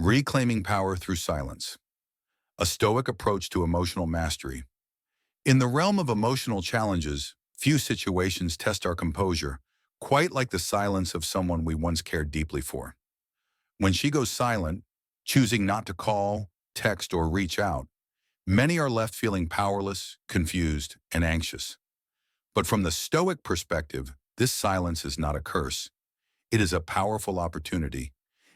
Reclaiming power through silence. A Stoic approach to emotional mastery. In the realm of emotional challenges, few situations test our composure, quite like the silence of someone we once cared deeply for. When she goes silent, choosing not to call, text, or reach out, many are left feeling powerless, confused, and anxious. But from the Stoic perspective, this silence is not a curse. It is a powerful opportunity,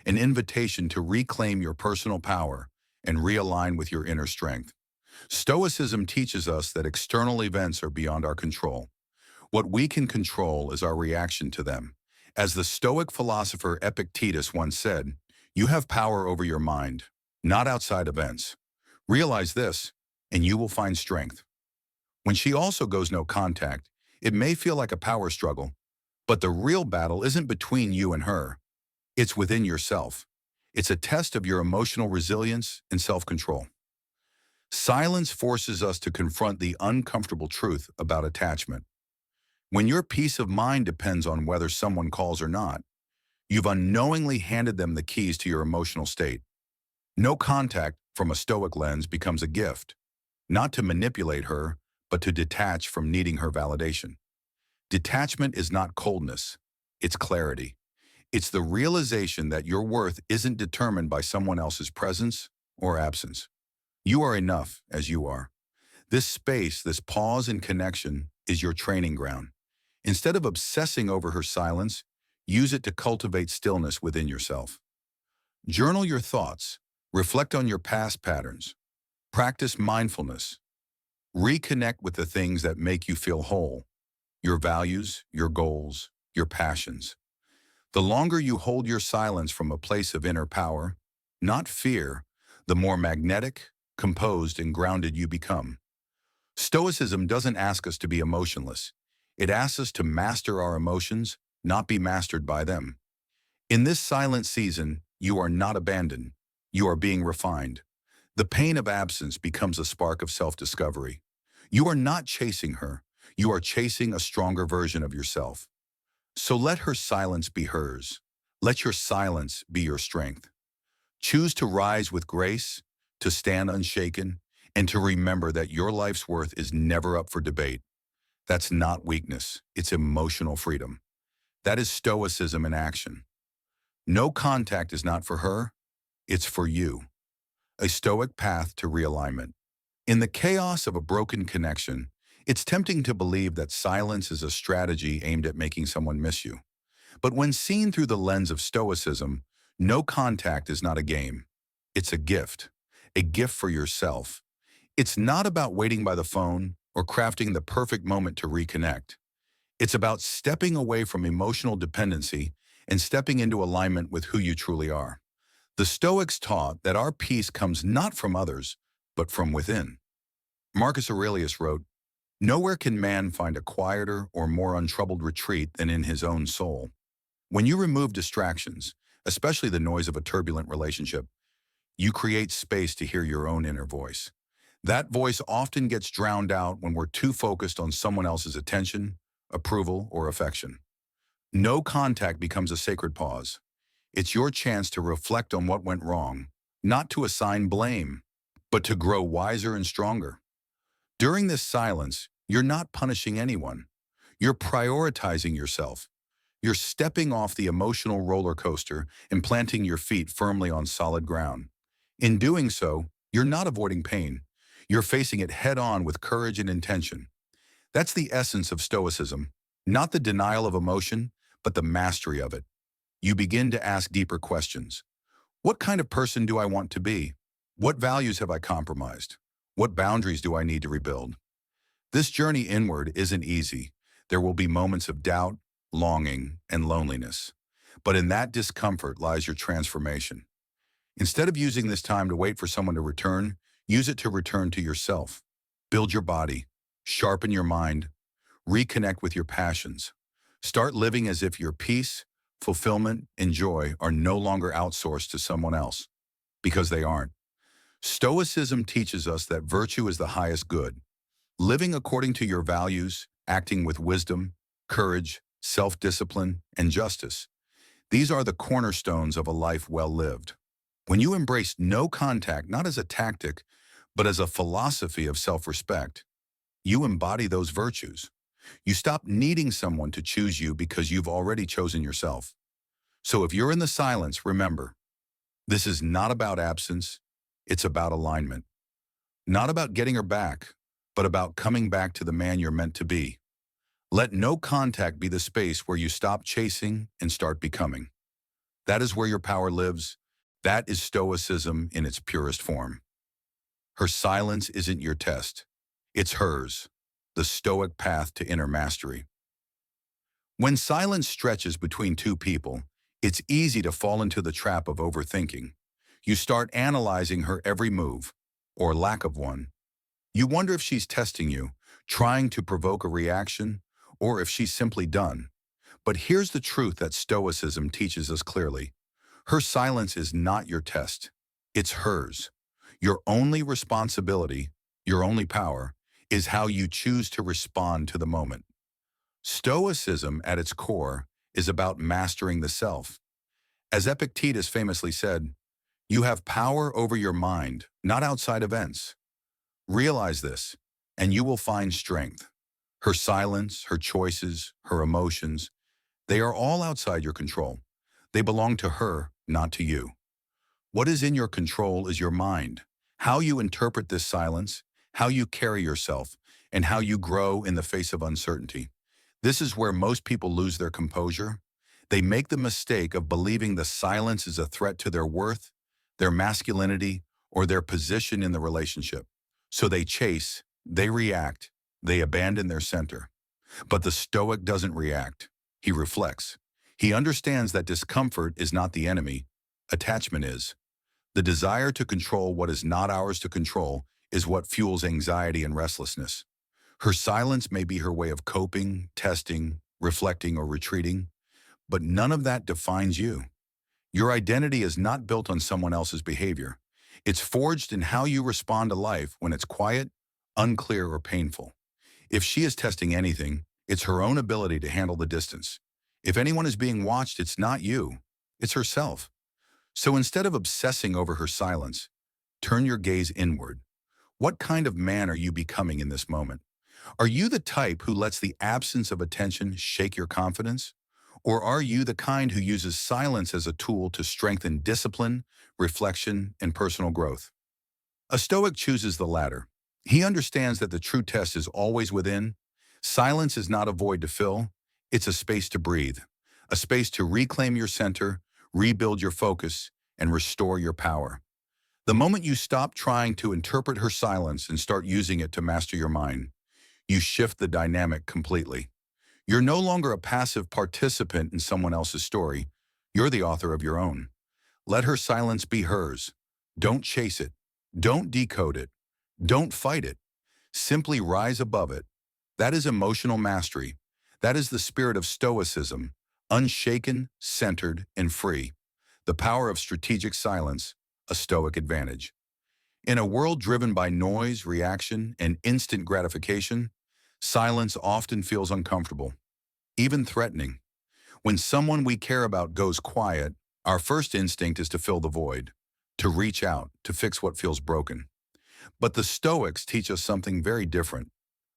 an invitation to reclaim your personal power and realign with your inner strength. Stoicism teaches us that external events are beyond our control. What we can control is our reaction to them. As the Stoic philosopher Epictetus once said, "You have power over your mind, not outside events. Realize this, and you will find strength." When she also goes no contact, it may feel like a power struggle, but the real battle isn't between you and her. It's within yourself. It's a test of your emotional resilience and self-control. Silence forces us to confront the uncomfortable truth about attachment. When your peace of mind depends on whether someone calls or not, you've unknowingly handed them the keys to your emotional state. No contact, from a Stoic lens, becomes a gift, not to manipulate her, but to detach from needing her validation. Detachment is not coldness, it's clarity. It's the realization that your worth isn't determined by someone else's presence or absence. You are enough as you are. This space, this pause and connection, is your training ground. Instead of obsessing over her silence, use it to cultivate stillness within yourself. Journal your thoughts, reflect on your past patterns, practice mindfulness, reconnect with the things that make you feel whole, your values, your goals, your passions. The longer you hold your silence from a place of inner power, not fear, the more magnetic, composed, and grounded you become. Stoicism doesn't ask us to be emotionless. It asks us to master our emotions, not be mastered by them. In this silent season, you are not abandoned. You are being refined. The pain of absence becomes a spark of self-discovery. You are not chasing her. You are chasing a stronger version of yourself. So let her silence be hers. Let your silence be your strength. Choose to rise with grace, to stand unshaken, and to remember that your life's worth is never up for debate. That's not weakness, it's emotional freedom. That is Stoicism in action. No contact is not for her, it's for you. A Stoic path to realignment. In the chaos of a broken connection, it's tempting to believe that silence is a strategy aimed at making someone miss you. But when seen through the lens of Stoicism, no contact is not a game. It's a gift for yourself. It's not about waiting by the phone or crafting the perfect moment to reconnect. It's about stepping away from emotional dependency and stepping into alignment with who you truly are. The Stoics taught that our peace comes not from others, but from within. Marcus Aurelius wrote, "Nowhere can man find a quieter or more untroubled retreat than in his own soul." When you remove distractions, especially the noise of a turbulent relationship, you create space to hear your own inner voice. That voice often gets drowned out when we're too focused on someone else's attention, approval, or affection. No contact becomes a sacred pause. It's your chance to reflect on what went wrong, not to assign blame, but to grow wiser and stronger. During this silence, you're not punishing anyone. You're prioritizing yourself. You're stepping off the emotional roller coaster and planting your feet firmly on solid ground. In doing so, you're not avoiding pain. You're facing it head-on with courage and intention. That's the essence of Stoicism, not the denial of emotion, but the mastery of it. You begin to ask deeper questions. What kind of person do I want to be? What values have I compromised? What boundaries do I need to rebuild? This journey inward isn't easy. There will be moments of doubt, longing, and loneliness. But in that discomfort lies your transformation. Instead of using this time to wait for someone to return, use it to return to yourself. Build your body, sharpen your mind, reconnect with your passions. Start living as if your peace, fulfillment, and joy are no longer outsourced to someone else, because they aren't. Stoicism teaches us that virtue is the highest good. Living according to your values, acting with wisdom, courage, self-discipline, and justice. These are the cornerstones of a life well lived. When you embrace no contact, not as a tactic, but as a philosophy of self-respect, you embody those virtues. You stop needing someone to choose you because you've already chosen yourself. So if you're in the silence, remember, this is not about absence, it's about alignment. Not about getting her back, but about coming back to the man you're meant to be. Let no contact be the space where you stop chasing and start becoming. That is where your power lives. That is Stoicism in its purest form. Her silence isn't your test. It's hers, the Stoic path to inner mastery. When silence stretches between two people, it's easy to fall into the trap of overthinking. You start analyzing her every move, or lack of one. You wonder if she's testing you, trying to provoke a reaction, or if she's simply done. But here's the truth that Stoicism teaches us clearly. Her silence is not your test. It's hers. Your only responsibility, your only power, is how you choose to respond to the moment. Stoicism, at its core, is about mastering the self. As Epictetus famously said, you have power over your mind, not outside events. Realize this, and you will find strength. Her silence, her choices, her emotions, they are all outside your control. They belong to her, not to you. What is in your control is your mind, how you interpret this silence, how you carry yourself, and how you grow in the face of uncertainty. This is where most people lose their composure. They make the mistake of believing the silence is a threat to their worth, their masculinity, or their position in the relationship. So they chase, they react, they abandon their center. But the Stoic doesn't react. He reflects. He understands that discomfort is not the enemy. Attachment is. The desire to control what is not ours to control is what fuels anxiety and restlessness. Her silence may be her way of coping, testing, reflecting, or retreating, but none of that defines you. Your identity is not built on someone else's behavior. It's forged in how you respond to life when it's quiet, unclear, or painful. If she is testing anything, it's her own ability to handle the distance. If anyone is being watched, it's not you, it's herself. So instead of obsessing over her silence, turn your gaze inward. What kind of man are you becoming in this moment? Are you the type who lets the absence of attention shake your confidence? Or are you the kind who uses silence as a tool to strengthen discipline, reflection, and personal growth? A Stoic chooses the latter. He understands that the true test is always within. Silence is not a void to fill, it's a space to breathe, a space to reclaim your center, rebuild your focus, and restore your power. The moment you stop trying to interpret her silence and start using it to master your mind, you shift the dynamic completely. You're no longer a passive participant in someone else's story. You're the author of your own. Let her silence be hers. Don't chase it. Don't decode it. Don't fight it. Simply rise above it. That is emotional mastery. That is the spirit of Stoicism, unshaken, centered, and free. The power of strategic silence, a Stoic advantage. In a world driven by noise, reaction, and instant gratification, silence often feels uncomfortable, even threatening. When someone we care about goes quiet, our first instinct is to fill the void, to reach out, to fix what feels broken. But the Stoics teach us something very different,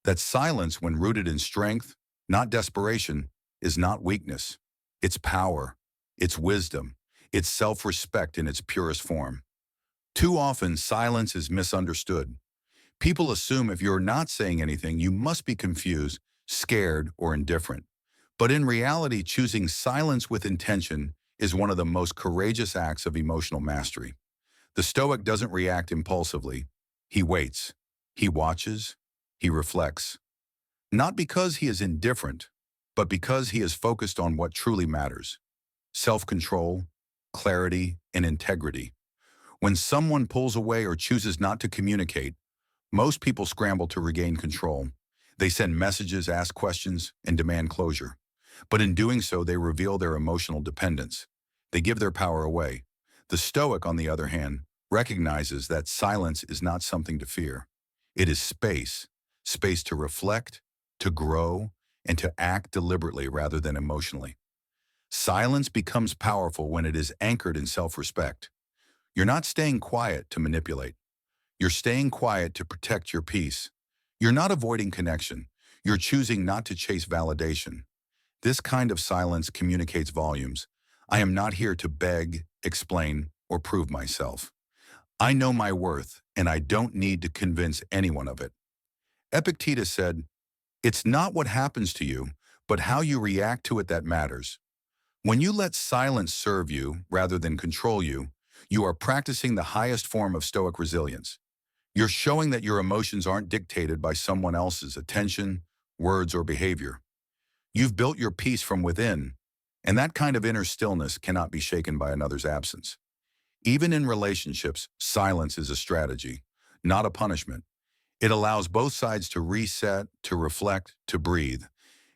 that silence, when rooted in strength, not desperation, is not weakness. It's power, it's wisdom, it's self-respect in its purest form. Too often, silence is misunderstood. People assume if you're not saying anything, you must be confused, scared, or indifferent. But in reality, choosing silence with intention is one of the most courageous acts of emotional mastery. The Stoic doesn't react impulsively. He waits. He watches. He reflects. Not because he is indifferent, but because he is focused on what truly matters: self-control, clarity, and integrity. When someone pulls away or chooses not to communicate, most people scramble to regain control. They send messages, ask questions, and demand closure. But in doing so, they reveal their emotional dependence. They give their power away. The Stoic, on the other hand, recognizes that silence is not something to fear. It is space, space to reflect, to grow, and to act deliberately rather than emotionally. Silence becomes powerful when it is anchored in self-respect. You're not staying quiet to manipulate. You're staying quiet to protect your peace. You're not avoiding connection. You're choosing not to chase validation. This kind of silence communicates volumes. I am not here to beg, explain, or prove myself. I know my worth, and I don't need to convince anyone of it. Epictetus said, "It's not what happens to you, but how you react to it that matters." When you let silence serve you rather than control you, you are practicing the highest form of Stoic resilience. You're showing that your emotions aren't dictated by someone else's attention, words, or behavior. You've built your peace from within, and that kind of inner stillness cannot be shaken by another's absence. Even in relationships, silence is a strategy, not a punishment. It allows both sides to reset, to reflect, to breathe.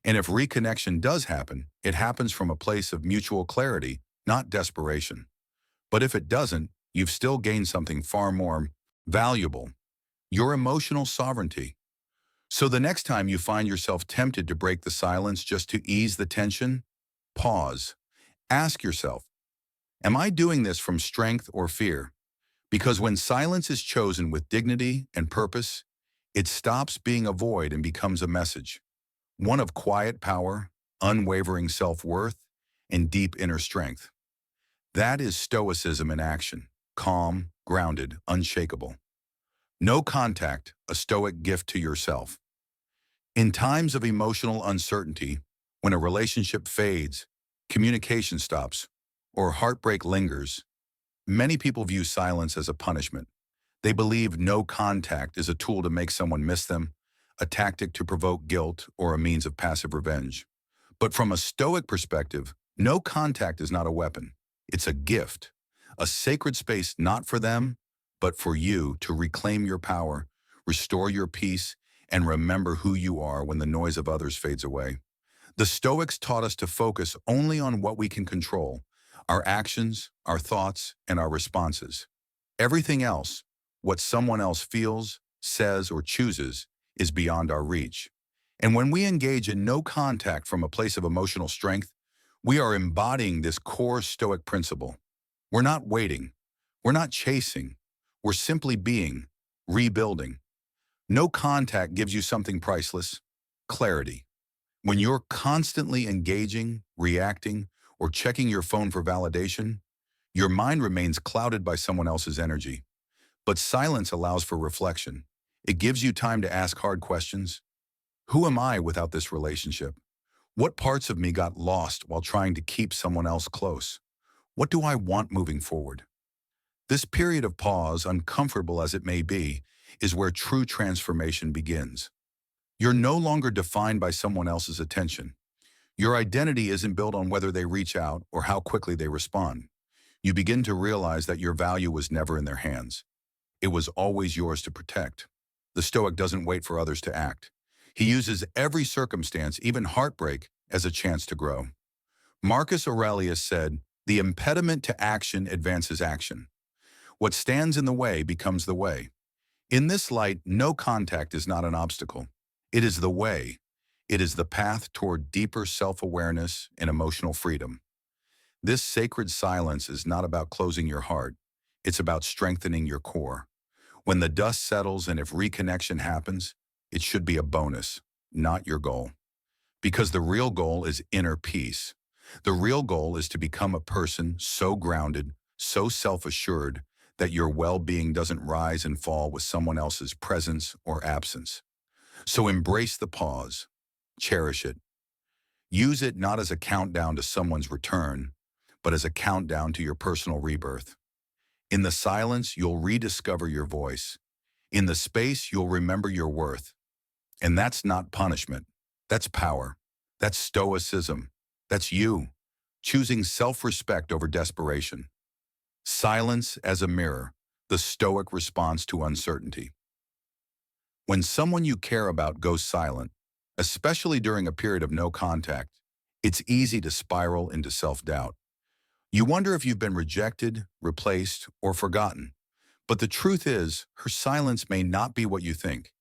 And if reconnection does happen, it happens from a place of mutual clarity, not desperation. But if it doesn't, you've still gained something far more valuable: your emotional sovereignty. So the next time you find yourself tempted to break the silence just to ease the tension, pause. Ask yourself, am I doing this from strength or fear? Because when silence is chosen with dignity and purpose, it stops being a void and becomes a message. One of quiet power, unwavering self-worth, and deep inner strength. That is Stoicism in action: calm, grounded, unshakable. No contact, a Stoic gift to yourself. In times of emotional uncertainty, when a relationship fades, communication stops, or heartbreak lingers, many people view silence as a punishment. They believe no contact is a tool to make someone miss them, a tactic to provoke guilt, or a means of passive revenge. But from a Stoic perspective, no contact is not a weapon. It's a gift, a sacred space not for them, but for you to reclaim your power, restore your peace, and remember who you are when the noise of others fades away. The Stoics taught us to focus only on what we can control: our actions, our thoughts, and our responses. Everything else, what someone else feels, says, or chooses, is beyond our reach. And when we engage in no contact from a place of emotional strength, we are embodying this core Stoic principle. We're not waiting. We're not chasing. We're simply being, rebuilding. No contact gives you something priceless: clarity. When you're constantly engaging, reacting, or checking your phone for validation, your mind remains clouded by someone else's energy. But silence allows for reflection. It gives you time to ask hard questions. Who am I without this relationship? What parts of me got lost while trying to keep someone else close? What do I want moving forward? This period of pause, uncomfortable as it may be, is where true transformation begins. You're no longer defined by someone else's attention. Your identity isn't built on whether they reach out or how quickly they respond. You begin to realize that your value was never in their hands. It was always yours to protect. The Stoic doesn't wait for others to act. He uses every circumstance, even heartbreak, as a chance to grow. Marcus Aurelius said, "The impediment to action advances action. What stands in the way becomes the way." In this light, no contact is not an obstacle. It is the way. It is the path toward deeper self-awareness and emotional freedom. This sacred silence is not about closing your heart. It's about strengthening your core. When the dust settles and if reconnection happens, it should be a bonus, not your goal. Because the real goal is inner peace. The real goal is to become a person so grounded, so self-assured, that your well-being doesn't rise and fall with someone else's presence or absence. So embrace the pause. Cherish it. Use it not as a countdown to someone's return, but as a countdown to your personal rebirth. In the silence, you'll rediscover your voice. In the space, you'll remember your worth. And that's not punishment. That's power. That's stoicism. That's you, choosing self-respect over desperation. Silence as a mirror, the Stoic response to uncertainty. When someone you care about goes silent, especially during a period of no contact, it's easy to spiral into self-doubt. You wonder if you've been rejected, replaced, or forgotten. But the truth is, her silence may not be what you think.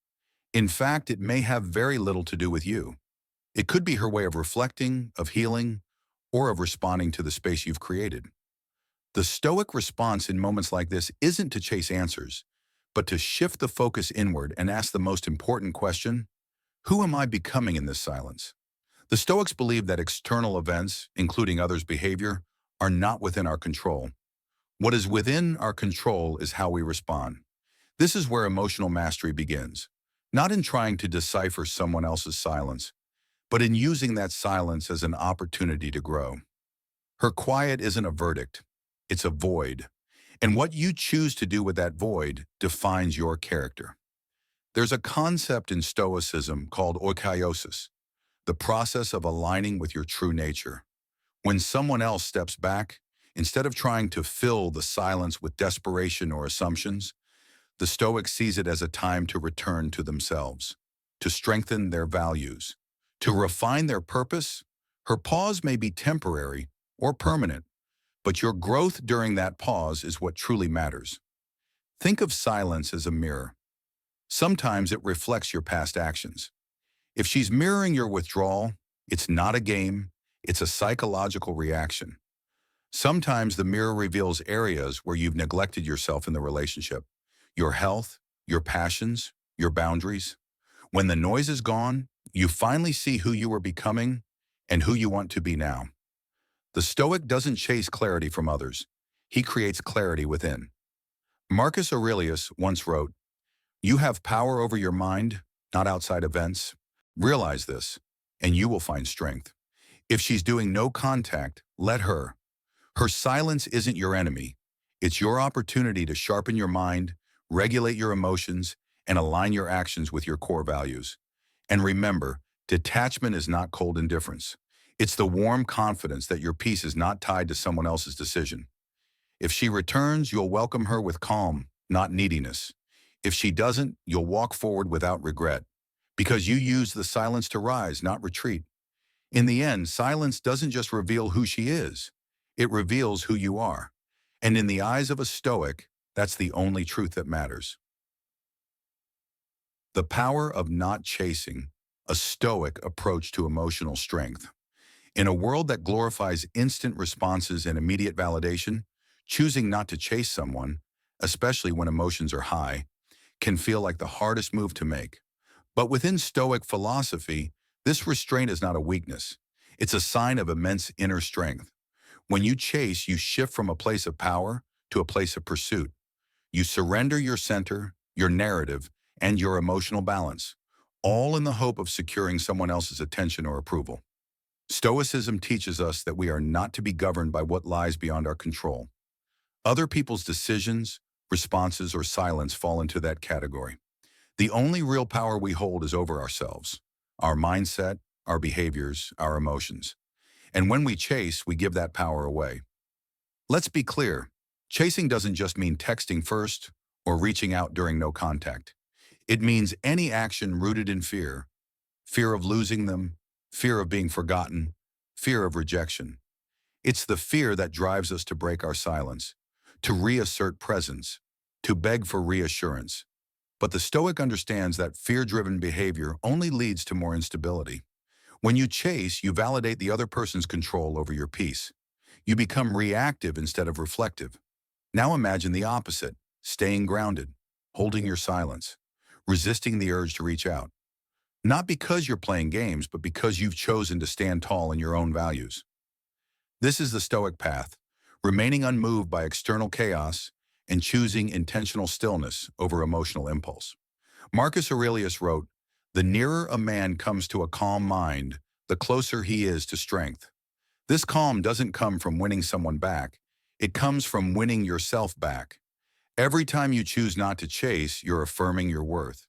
In fact, it may have very little to do with you. It could be her way of reflecting, of healing, or of responding to the space you've created. The Stoic response in moments like this isn't to chase answers, but to shift the focus inward and ask the most important question: who am I becoming in this silence? The Stoics believe that external events, including others' behavior, are not within our control. What is within our control is how we respond. This is where emotional mastery begins, not in trying to decipher someone else's silence, but in using that silence as an opportunity to grow. Her quiet isn't a verdict, it's a void. And what you choose to do with that void defines your character. There's a concept in Stoicism called oikeiosis, the process of aligning with your true nature. When someone else steps back, instead of trying to fill the silence with desperation or assumptions, the Stoic sees it as a time to return to themselves, to strengthen their values, to refine their purpose. Her pause may be temporary or permanent, but your growth during that pause is what truly matters. Think of silence as a mirror. Sometimes it reflects your past actions. If she's mirroring your withdrawal, it's not a game, it's a psychological reaction. Sometimes the mirror reveals areas where you've neglected yourself in the relationship, your health, your passions, your boundaries. When the noise is gone, you finally see who you were becoming and who you want to be now. The Stoic doesn't chase clarity from others. He creates clarity within. Marcus Aurelius once wrote, "You have power over your mind, not outside events. Realize this, and you will find strength." If she's doing no contact, let her. Her silence isn't your enemy. It's your opportunity to sharpen your mind, regulate your emotions, and align your actions with your core values. And remember, detachment is not cold indifference. It's the warm confidence that your peace is not tied to someone else's decision. If she returns, you'll welcome her with calm, not neediness. If she doesn't, you'll walk forward without regret, because you use the silence to rise, not retreat. In the end, silence doesn't just reveal who she is, it reveals who you are. And in the eyes of a Stoic, that's the only truth that matters. The power of not chasing, a Stoic approach to emotional strength. In a world that glorifies instant responses and immediate validation, choosing not to chase someone, especially when emotions are high, can feel like the hardest move to make. But within Stoic philosophy, this restraint is not a weakness. It's a sign of immense inner strength. When you chase, you shift from a place of power to a place of pursuit. You surrender your center, your narrative, and your emotional balance, all in the hope of securing someone else's attention or approval. Stoicism teaches us that we are not to be governed by what lies beyond our control. Other people's decisions, responses, or silence fall into that category. The only real power we hold is over ourselves, our mindset, our behaviors, our emotions. And when we chase, we give that power away. Let's be clear, chasing doesn't just mean texting first or reaching out during no contact. It means any action rooted in fear, fear of losing them, fear of being forgotten, fear of rejection. It's the fear that drives us to break our silence, to reassert presence, to beg for reassurance. But the Stoic understands that fear-driven behavior only leads to more instability. When you chase, you validate the other person's control over your peace. You become reactive instead of reflective. Now imagine the opposite, staying grounded, holding your silence, resisting the urge to reach out. Not because you're playing games, but because you've chosen to stand tall in your own values. This is the Stoic path, remaining unmoved by external chaos and choosing intentional stillness over emotional impulse. Marcus Aurelius wrote, "The nearer a man comes to a calm mind, the closer he is to strength." This calm doesn't come from winning someone back. It comes from winning yourself back. Every time you choose not to chase, you're affirming your worth.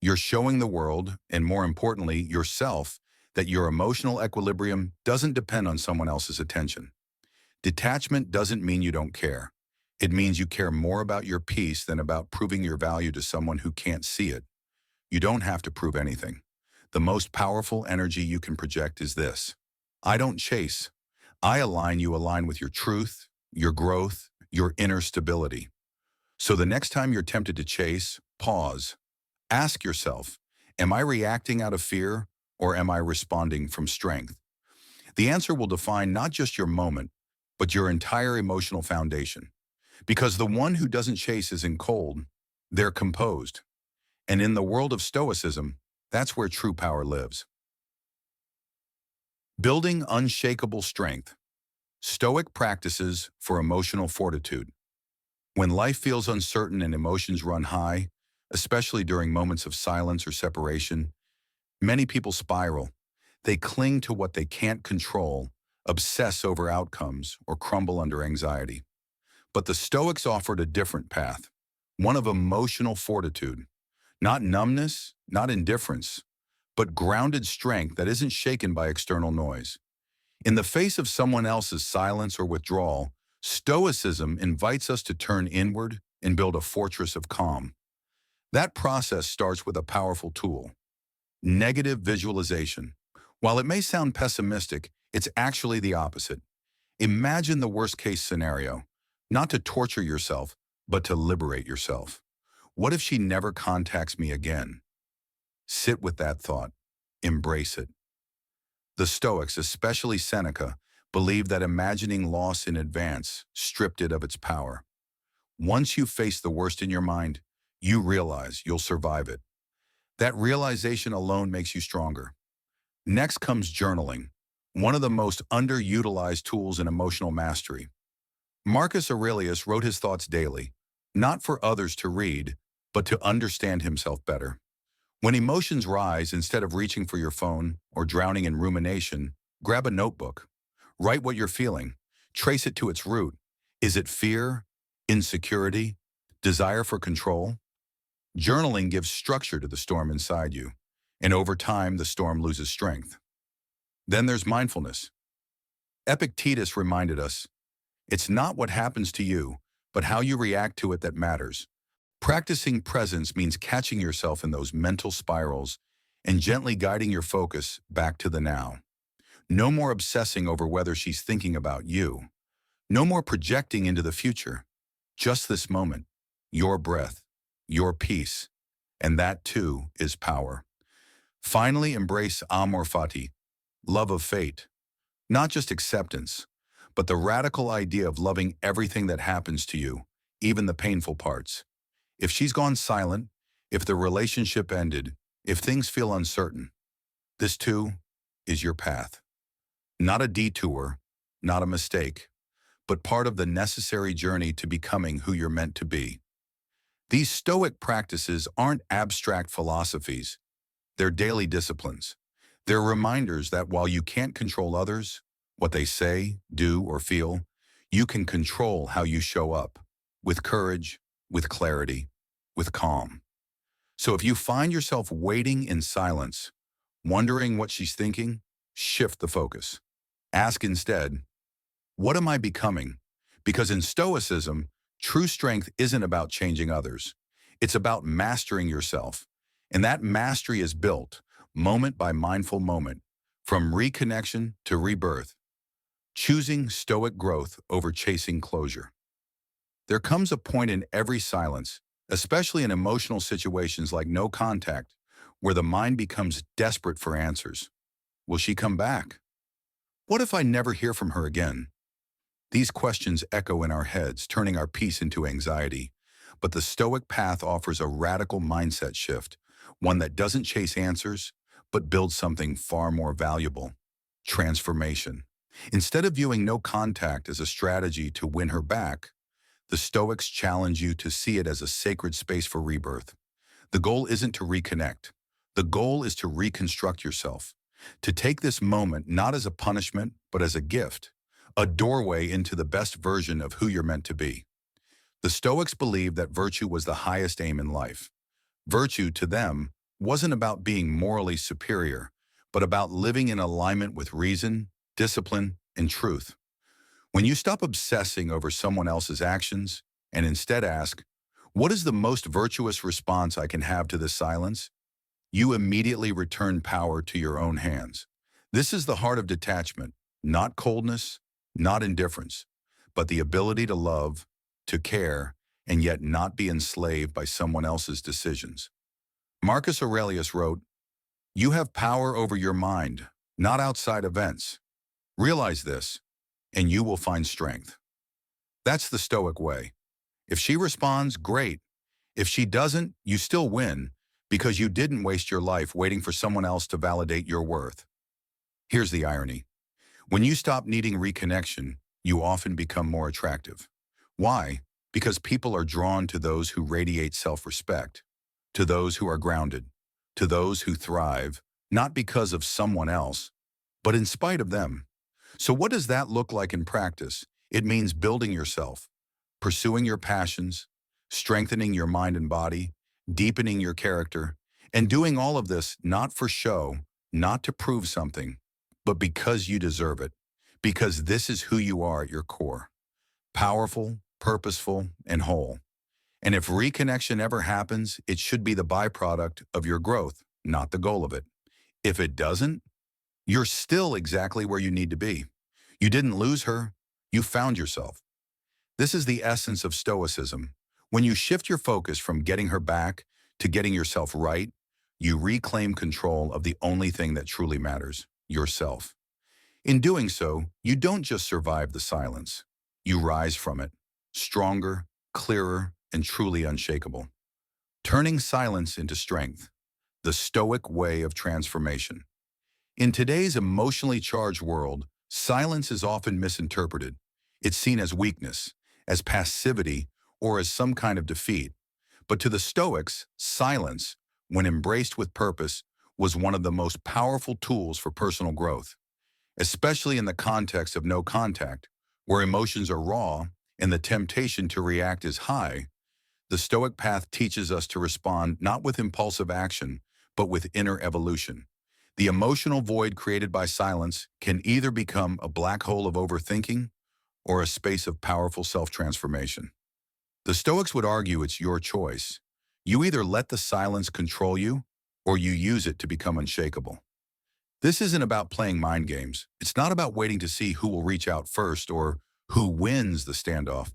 You're showing the world, and more importantly, yourself, that your emotional equilibrium doesn't depend on someone else's attention. Detachment doesn't mean you don't care. It means you care more about your peace than about proving your value to someone who can't see it. You don't have to prove anything. The most powerful energy you can project is this: I don't chase. I align. You align with your truth, your growth, your inner stability. So the next time you're tempted to chase, pause. Ask yourself, am I reacting out of fear or am I responding from strength? The answer will define not just your moment, but your entire emotional foundation. Because the one who doesn't chase isn't cold, they're composed. And in the world of Stoicism, that's where true power lives. Building unshakable strength. Stoic practices for emotional fortitude. When life feels uncertain and emotions run high, especially during moments of silence or separation, many people spiral. They cling to what they can't control, obsess over outcomes, or crumble under anxiety. But the Stoics offered a different path, one of emotional fortitude. Not numbness, not indifference, but grounded strength that isn't shaken by external noise. In the face of someone else's silence or withdrawal, Stoicism invites us to turn inward and build a fortress of calm. That process starts with a powerful tool: negative visualization. While it may sound pessimistic, it's actually the opposite. Imagine the worst-case scenario, not to torture yourself, but to liberate yourself. What if she never contacts me again? Sit with that thought. Embrace it. The Stoics, especially Seneca, believed that imagining loss in advance stripped it of its power. Once you face the worst in your mind, you realize you'll survive it. That realization alone makes you stronger. Next comes journaling, one of the most underutilized tools in emotional mastery. Marcus Aurelius wrote his thoughts daily, not for others to read, but to understand himself better. When emotions rise, instead of reaching for your phone or drowning in rumination, grab a notebook. Write what you're feeling. Trace it to its root. Is it fear, insecurity, desire for control? Journaling gives structure to the storm inside you, and over time, the storm loses strength. Then there's mindfulness. Epictetus reminded us, it's not what happens to you, but how you react to it that matters. Practicing presence means catching yourself in those mental spirals and gently guiding your focus back to the now. No more obsessing over whether she's thinking about you. No more projecting into the future. Just this moment, your breath, your peace, and that too is power. Finally, embrace amor fati, love of fate. Not just acceptance, but the radical idea of loving everything that happens to you, even the painful parts. If she's gone silent, if the relationship ended, if things feel uncertain, this too is your path. Not a detour, not a mistake, but part of the necessary journey to becoming who you're meant to be. These Stoic practices aren't abstract philosophies, they're daily disciplines. They're reminders that while you can't control others, what they say, do, or feel, you can control how you show up, with courage, with clarity, with calm. So if you find yourself waiting in silence, wondering what she's thinking, shift the focus. Ask instead, what am I becoming? Because in Stoicism, true strength isn't about changing others. It's about mastering yourself. And that mastery is built, moment by mindful moment, from reconnection to rebirth, choosing Stoic growth over chasing closure. There comes a point in every silence, especially in emotional situations like no contact, where the mind becomes desperate for answers. Will she come back? What if I never hear from her again? These questions echo in our heads, turning our peace into anxiety. But the Stoic path offers a radical mindset shift, one that doesn't chase answers, but builds something far more valuable: transformation. Instead of viewing no contact as a strategy to win her back, the Stoics challenge you to see it as a sacred space for rebirth. The goal isn't to reconnect. The goal is to reconstruct yourself, to take this moment not as a punishment, but as a gift, a doorway into the best version of who you're meant to be. The Stoics believed that virtue was the highest aim in life. Virtue, to them, wasn't about being morally superior, but about living in alignment with reason, discipline, and truth. When you stop obsessing over someone else's actions and instead ask, what is the most virtuous response I can have to this silence? You immediately return power to your own hands. This is the heart of detachment, not coldness, not indifference, but the ability to love, to care, and yet not be enslaved by someone else's decisions. Marcus Aurelius wrote, "You have power over your mind, not outside events. Realize this. and you will find strength. That's the Stoic way. If she responds, great. If she doesn't, you still win because you didn't waste your life waiting for someone else to validate your worth. Here's the irony. When you stop needing reconnection, you often become more attractive. Why? Because people are drawn to those who radiate self-respect, to those who are grounded, to those who thrive, not because of someone else, but in spite of them. So what does that look like in practice? It means building yourself, pursuing your passions, strengthening your mind and body, deepening your character, and doing all of this not for show, not to prove something, but because you deserve it, because this is who you are at your core, powerful, purposeful, and whole. And if reconnection ever happens, it should be the byproduct of your growth, not the goal of it. If it doesn't, you're still exactly where you need to be. You didn't lose her, you found yourself. This is the essence of Stoicism. When you shift your focus from getting her back to getting yourself right, you reclaim control of the only thing that truly matters, yourself. In doing so, you don't just survive the silence. You rise from it, stronger, clearer, and truly unshakable. Turning silence into strength, the Stoic way of transformation. In today's emotionally charged world, silence is often misinterpreted. It's seen as weakness, as passivity, or as some kind of defeat. But to the Stoics, silence, when embraced with purpose, was one of the most powerful tools for personal growth, especially in the context of no contact, where emotions are raw and the temptation to react is high. The Stoic path teaches us to respond not with impulsive action, but with inner evolution. The emotional void created by silence can either become a black hole of overthinking or a space of powerful self-transformation. The Stoics would argue it's your choice. You either let the silence control you, or you use it to become unshakable. This isn't about playing mind games. It's not about waiting to see who will reach out first or who wins the standoff.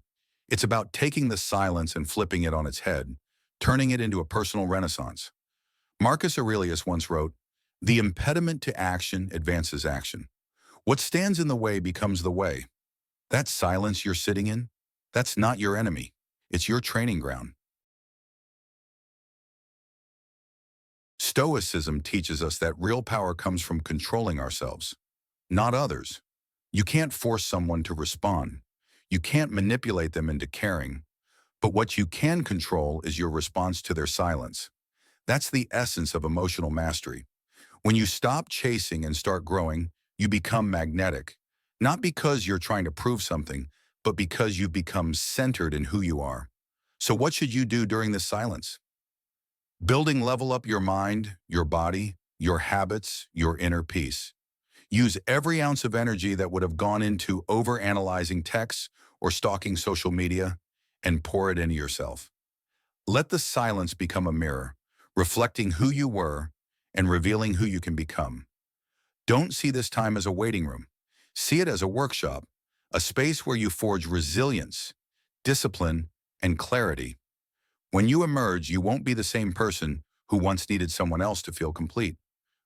It's about taking the silence and flipping it on its head, turning it into a personal renaissance. Marcus Aurelius once wrote, "The impediment to action advances action. What stands in the way becomes the way." That silence you're sitting in, that's not your enemy. It's your training ground. Stoicism teaches us that real power comes from controlling ourselves, not others. You can't force someone to respond. You can't manipulate them into caring. But what you can control is your response to their silence. That's the essence of emotional mastery. When you stop chasing and start growing, you become magnetic. Not because you're trying to prove something, but because you've become centered in who you are. So what should you do during this silence? Level up your mind, your body, your habits, your inner peace. Use every ounce of energy that would have gone into overanalyzing texts or stalking social media and pour it into yourself. Let the silence become a mirror, reflecting who you were and revealing who you can become. Don't see this time as a waiting room. See it as a workshop, a space where you forge resilience, discipline, and clarity. When you emerge, you won't be the same person who once needed someone else to feel complete.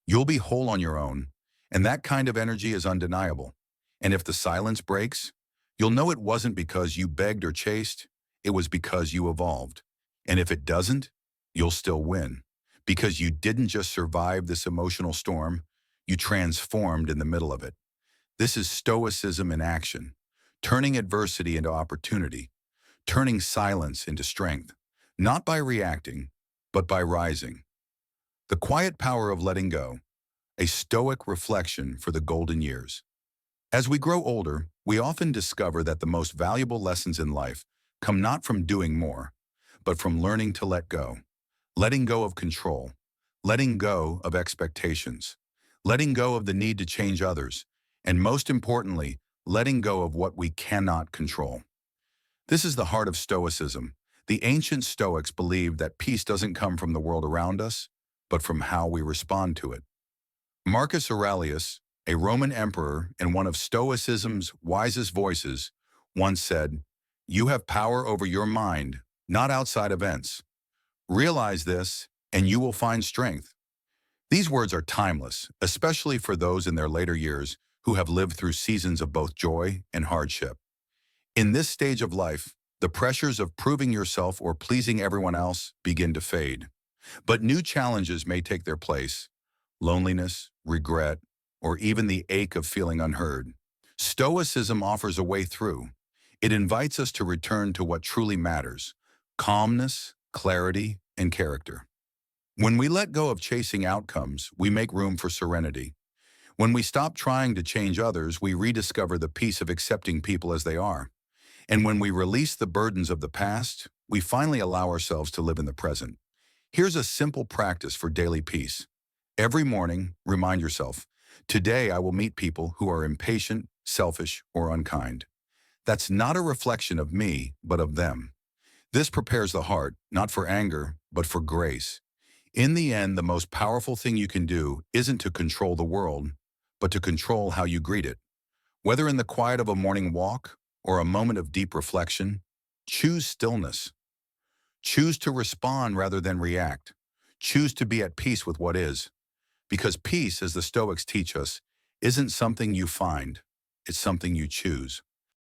You'll be whole on your own, and that kind of energy is undeniable. And if the silence breaks, you'll know it wasn't because you begged or chased, it was because you evolved. And if it doesn't, you'll still win, because you didn't just survive this emotional storm, you transformed in the middle of it. This is Stoicism in action, turning adversity into opportunity, turning silence into strength, not by reacting, but by rising. The quiet power of letting go, a Stoic reflection for the golden years. As we grow older, we often discover that the most valuable lessons in life come not from doing more, but from learning to let go. Letting go of control, letting go of expectations, letting go of the need to change others, and most importantly, letting go of what we cannot control. This is the heart of Stoicism. The ancient Stoics believed that peace doesn't come from the world around us, but from how we respond to it. Marcus Aurelius, a Roman emperor and one of Stoicism's wisest voices, once said, "You have power over your mind, not outside events. Realize this, and you will find strength." These words are timeless, especially for those in their later years who have lived through seasons of both joy and hardship. In this stage of life, the pressures of proving yourself or pleasing everyone else begin to fade. But new challenges may take their place: loneliness, regret, or even the ache of feeling unheard. Stoicism offers a way through. It invites us to return to what truly matters: calmness, clarity, and character. When we let go of chasing outcomes, we make room for serenity. When we stop trying to change others, we rediscover the peace of accepting people as they are. And when we release the burdens of the past, we finally allow ourselves to live in the present. Here's a simple practice for daily peace. Every morning, remind yourself, today I will meet people who are impatient, selfish, or unkind. That's not a reflection of me, but of them. This prepares the heart, not for anger, but for grace. In the end, the most powerful thing you can do isn't to control the world, but to control how you greet it. Whether in the quiet of a morning walk or a moment of deep reflection, choose stillness. Choose to respond rather than react. Choose to be at peace with what is. Because peace, as the Stoics teach us, isn't something you find, it's something you choose.